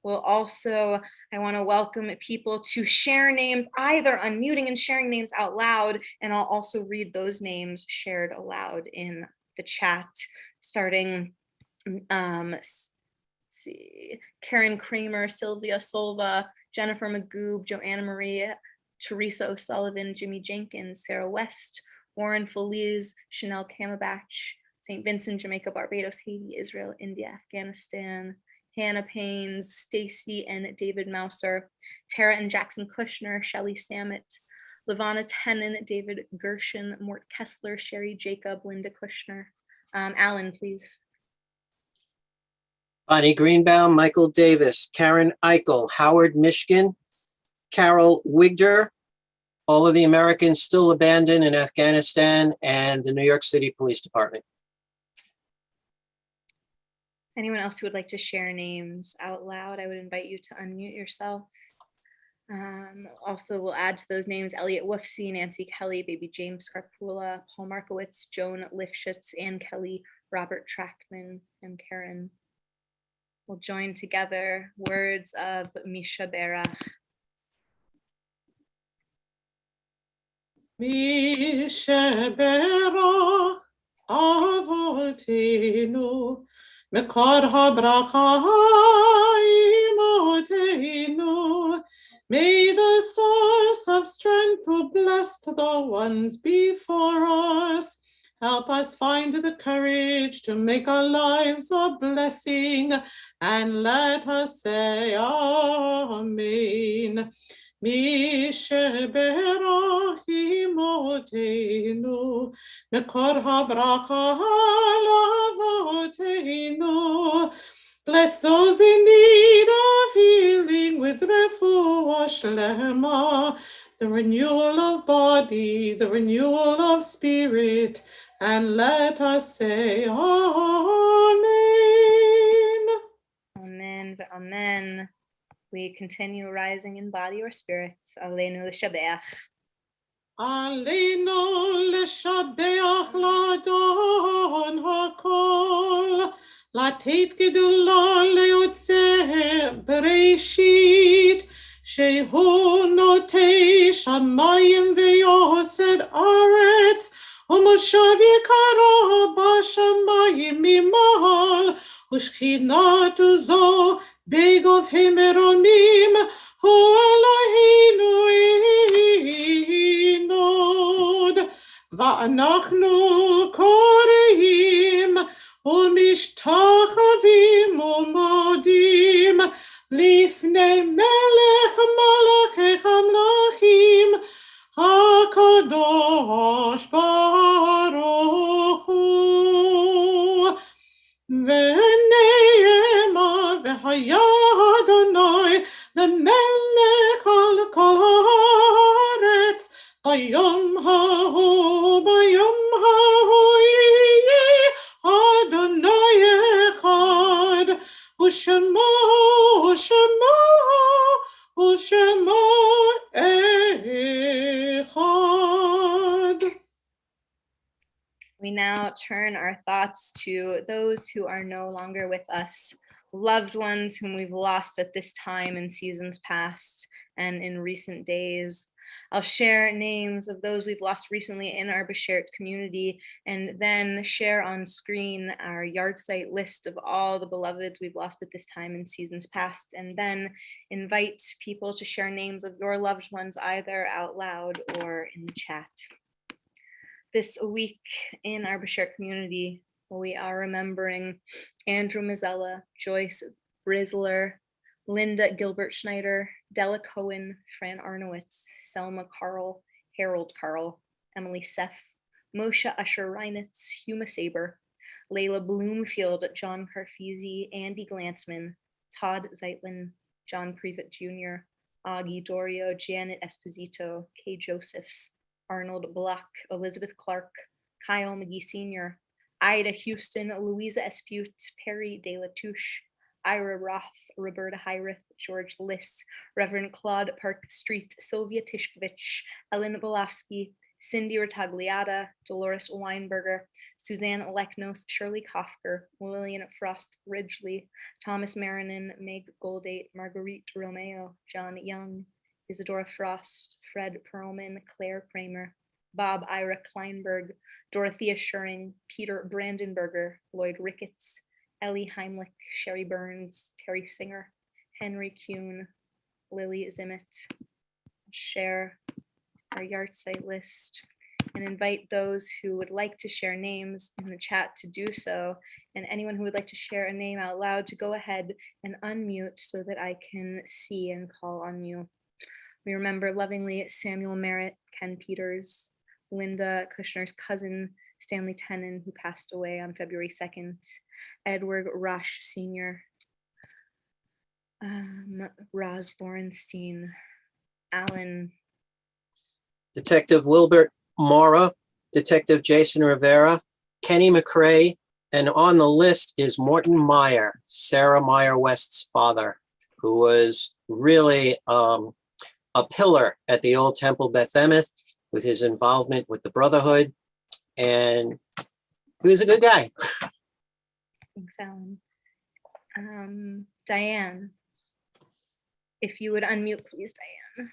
I want to welcome people to share names, either unmuting and sharing names out loud, and I'll also read those names shared aloud in the chat, starting, see, Karen Kramer, Sylvia Solva, Jennifer Magoob, Joanna Maria, Teresa O'Sullivan, Jimmy Jenkins, Sarah West, Warren Feliz, Chanel Kamabach, St. Vincent, Jamaica, Barbados, Haiti, Israel, India, Afghanistan, Hannah Paynes, Stacy and David Mouser, Tara and Jackson Kushner, Shelley Samet, Lavana Tenen, David Gershon, Mort Kessler, Sherry Jacob, Linda Kushner. Alan, please. Bonnie Greenbaum, Michael Davis, Karen Eichel, Howard Mishkin, Carol Wigder, all of the Americans still abandoned in Afghanistan, and the New York City Police Department. Anyone else who would like to share names out loud, I would invite you to unmute yourself. Also, we'll add to those names Elliot Woofsey, Nancy Kelly, Baby James Scarpula, Paul Markowitz, Joan Lifshitz, Ann Kelly, Robert Trackman, and Karen. We'll join together words of Misha Berach. Misha Berach Avotenu Mekor HaBracha Imotenu. May the source of strength who blessed the ones before us help us find the courage to make our lives a blessing, and let us say Amen. Misha Berach Imotenu Mekor HaBracha Avotenu. Bless those in need of healing with refuah shlema, the renewal of body, the renewal of spirit, and let us say Amen. Amen, amen. We continue rising in body or spirit. Aleinu l'shabeach. Aleinu l'shabeach l'adon hakol. Latit gedula leotze bereshit, shehu notei shamayim veyosed aretz, umoshav yikaro bashamayim mimahal, ushkinatu zo begov hemeronim, hu Eloheinu inod, va'anachnu koreim, ומשתחווים ומודים לפני מלך מלכי המלכים הקדוש ברוך הוא. ונאמר והיה אדוני למלך על כל הארץ ביום ההוא יהיה Adonai Echad, U'Shemo Echad. We now turn our thoughts to those who are no longer with us, loved ones whom we've lost at this time in seasons past and in recent days. I'll share names of those we've lost recently in our B'ShERT community, and then share on screen our yard site list of all the beloveds we've lost at this time in seasons past, and then invite people to share names of your loved ones either out loud or in the chat. This week in our B'ShERT community, we are remembering Andrew Mazzella, Joyce Brisler, Linda Gilbert Schneider, Della Cohen, Fran Arnowitz, Selma Carl, Harold Carl, Emily Seff, Moshe Usher Reinitz, Huma Saber, Layla Bloomfield, John Carfisi, Andy Glansman, Todd Zeitlin, John Previtt Jr., Augie Dorio, Janet Esposito, Kay Josephs, Arnold Block, Elizabeth Clark, Kyle McGee Sr., Ida Houston, Louisa Espute, Perry De La Touche, Ira Roth, Roberta Hyrith, George Liss, Reverend Claude Park Street, Sylvia Tishkovich, Ellen Bolofsky, Cindy Ratagliata, Dolores Weinberger, Suzanne Leknos, Shirley Kofker, Lillian Frost Ridgely, Thomas Marinin, Meg Goldate, Marguerite Romeo, John Young, Isadora Frost, Fred Perlman, Claire Kramer, Bob Ira Kleinberg, Dorothea Schuring, Peter Brandenberger, Lloyd Ricketts, Ellie Heimlich, Sherry Burns, Terry Singer, Henry Kuhn, Lily Zimmett. Share our yard site list and invite those who would like to share names in the chat to do so, and anyone who would like to share a name out loud to go ahead and unmute so that I can see and call on you. We remember lovingly Samuel Merritt, Ken Peters, Linda Kushner's cousin, Stanley Tenen, who passed away on February 2nd, Edward Rush Sr., Roz Borenstein, Alan. Detective Wilbert Mora, Detective Jason Rivera, Kenny McCrae, and on the list is Morton Meyer, Sarah Meyer West's father, who was really a pillar at the Old Temple Beth Emeth with his involvement with the Brotherhood, and he was a good guy. Thanks, Alan. Diane, if you would unmute, please, Diane.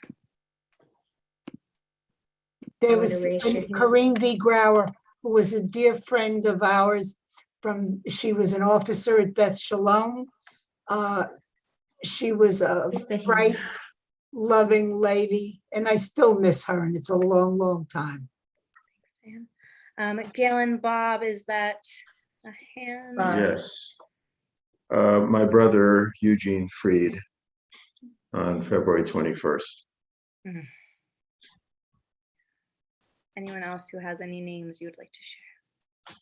There was Corinne V. Grauer, who was a dear friend of ours. She was an officer at Beth Shalom. She was a bright, loving lady, and I still miss her, and it's a long, long time. Galen Bob, is that a hand? Yes. My brother, Eugene Freed, on February 21st. Mm-hmm. Anyone else who has any names you would like to share?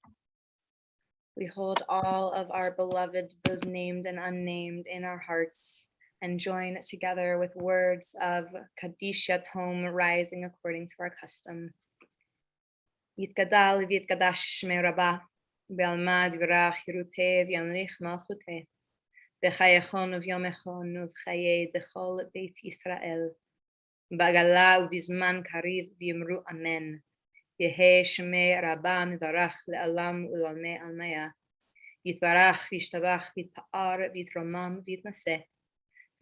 We hold all of our beloveds, those named and unnamed, in our hearts and join together with words of Kaddish Yatom rising according to our custom. Yitgadal v'yitgadash shmei Rabbah, be'almad v'rach Yeruteh v'yamlich malchuteh, v'chayechon v'yomechon v'chayei dechol beit Yisrael, b'gala u'bizman kariv v'yimru amen. Yehe shmei Rabbah mivarach le'alam u'lalmei almaya. Yitbarach v'yishtabach v'yitpa'ar v'yitromam v'yitnaseh.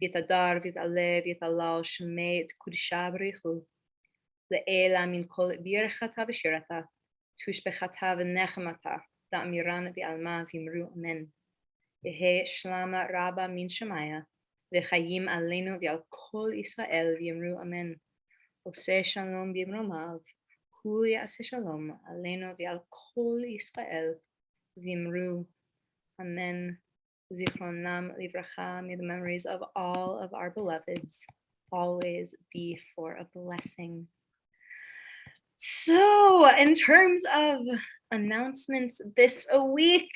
V'yitadar v'yitaleh v'yitalal shmei t'kudisha b'richu. Le'ela min kol birchata v'shirata. Tushbechata v'nechmata. Da'miran v'alma v'yimru amen. Yehe shlama Rabbah min shemaya. V'chayim aleinu v'al kol Yisrael v'yimru amen. Oseh shalom b'yimromav. Hu ya'aseh shalom aleinu v'al kol Yisrael v'yimru amen. Zichronam livracha. May the memories of all of our beloveds always be for a blessing. So, in terms of announcements this week,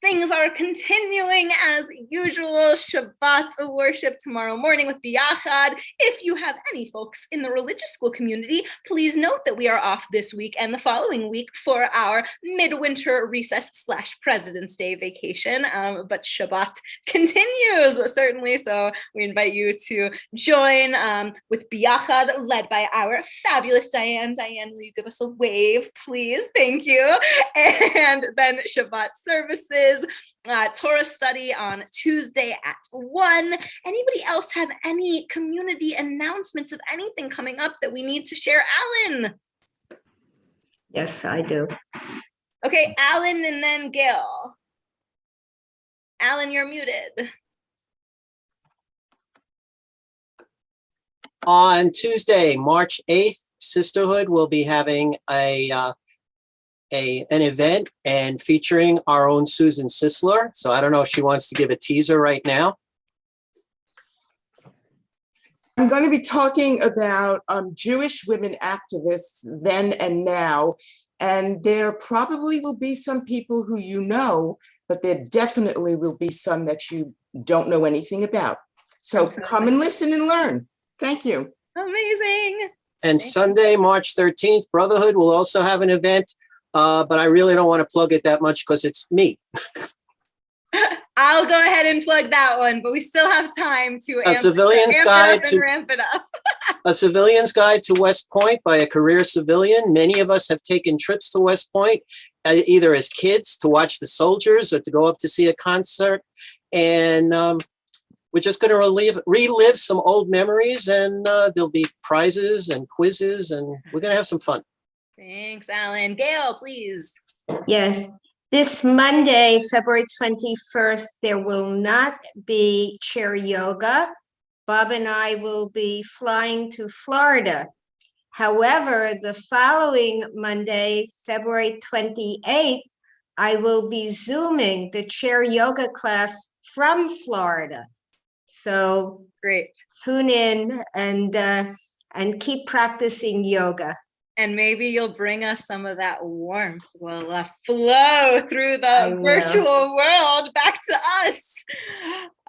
things are continuing as usual. Shabbat worship tomorrow morning with B'Yachad. If you have any folks in the religious school community, please note that we are off this week and the following week for our midwinter recess / President's Day vacation. But Shabbat continues, certainly. So we invite you to join with B'Yachad, led by our fabulous Diane. Diane, will you give us a wave, please? Thank you. And then Shabbat services is Torah study on Tuesday at 1. Anybody else have any community announcements of anything coming up that we need to share? Alan. Yes, I do. Okay, Alan and then Gail. Alan, you're muted. On Tuesday, March 8th, Sisterhood will be having an event and featuring our own Susan Sisler. So I don't know if she wants to give a teaser right now. I'm going to be talking about Jewish women activists then and now, and there probably will be some people who you know, but there definitely will be some that you don't know anything about. So come and listen and learn. Thank you. Amazing. And Sunday, March 13th, Brotherhood will also have an event, but I really don't want to plug it that much because it's me. I'll go ahead and plug that one, but we still have time to A Civilian's Guide to ramp it up. A Civilian's Guide to West Point by a career civilian. Many of us have taken trips to West Point, either as kids to watch the soldiers or to go up to see a concert. And we're just going to relive some old memories, and there'll be prizes and quizzes, and we're going to have some fun. Thanks, Alan. Gail, please. Yes, this Monday, February 21st, there will not be chair yoga. Bob and I will be flying to Florida. However, the following Monday, February 28th, I will be Zooming the chair yoga class from Florida. So Great. tune in and keep practicing yoga. And maybe you'll bring us some of that warmth. Will flow through I the will. virtual world back to us.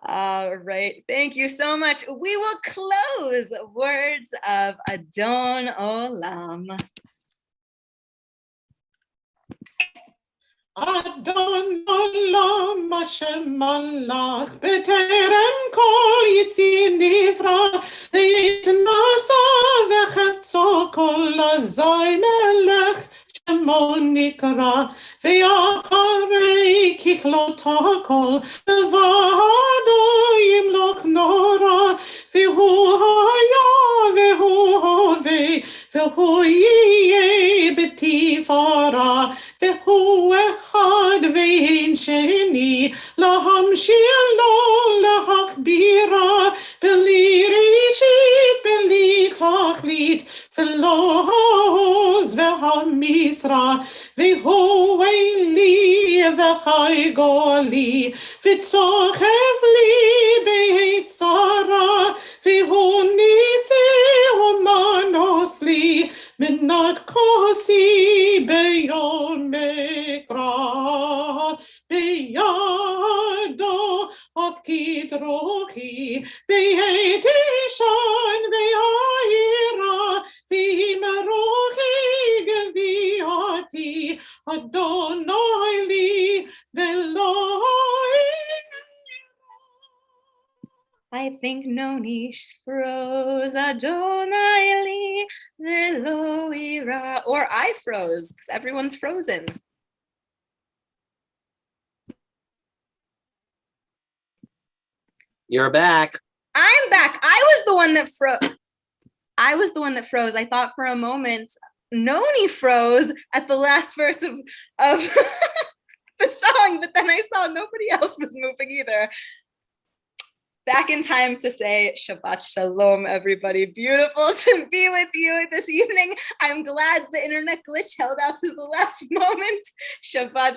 All right. Thank you so much. We will close words of Adon Olam. Adon Olam Hashem Malach B'terem kol yitzir nifra Yitnasa v'chefzo kol azay melech Shemo nikra V'yacharei kichlot hakol V'vado yimloch nora V'hu haya v'hu hove V'hu yiyeh b'tifara V'hu echad v'ein sheni Lahamshir lo lahachbira B'li rishit b'li tachlit V'lo ha'oz v'ha'misra V'hu eili v'chai goli V'tzochev li b'yitzara V'hu nisi u'manos li Minat kosi beyom mekra Beyado of kidroki Beyetishan ve'ayira V'himerochi geviati Adonai li ve'loi I think Nonish froze, Adonai li velo ira. Or I froze, because everyone's frozen. You're back. I'm back. I was the one that froze. I thought for a moment Noni froze at the last verse of the song, but then I saw nobody else was moving either. Back in time to say Shabbat Shalom, everybody. Beautiful to be with you this evening. I'm glad the internet glitch held out to the last moment. Shabbat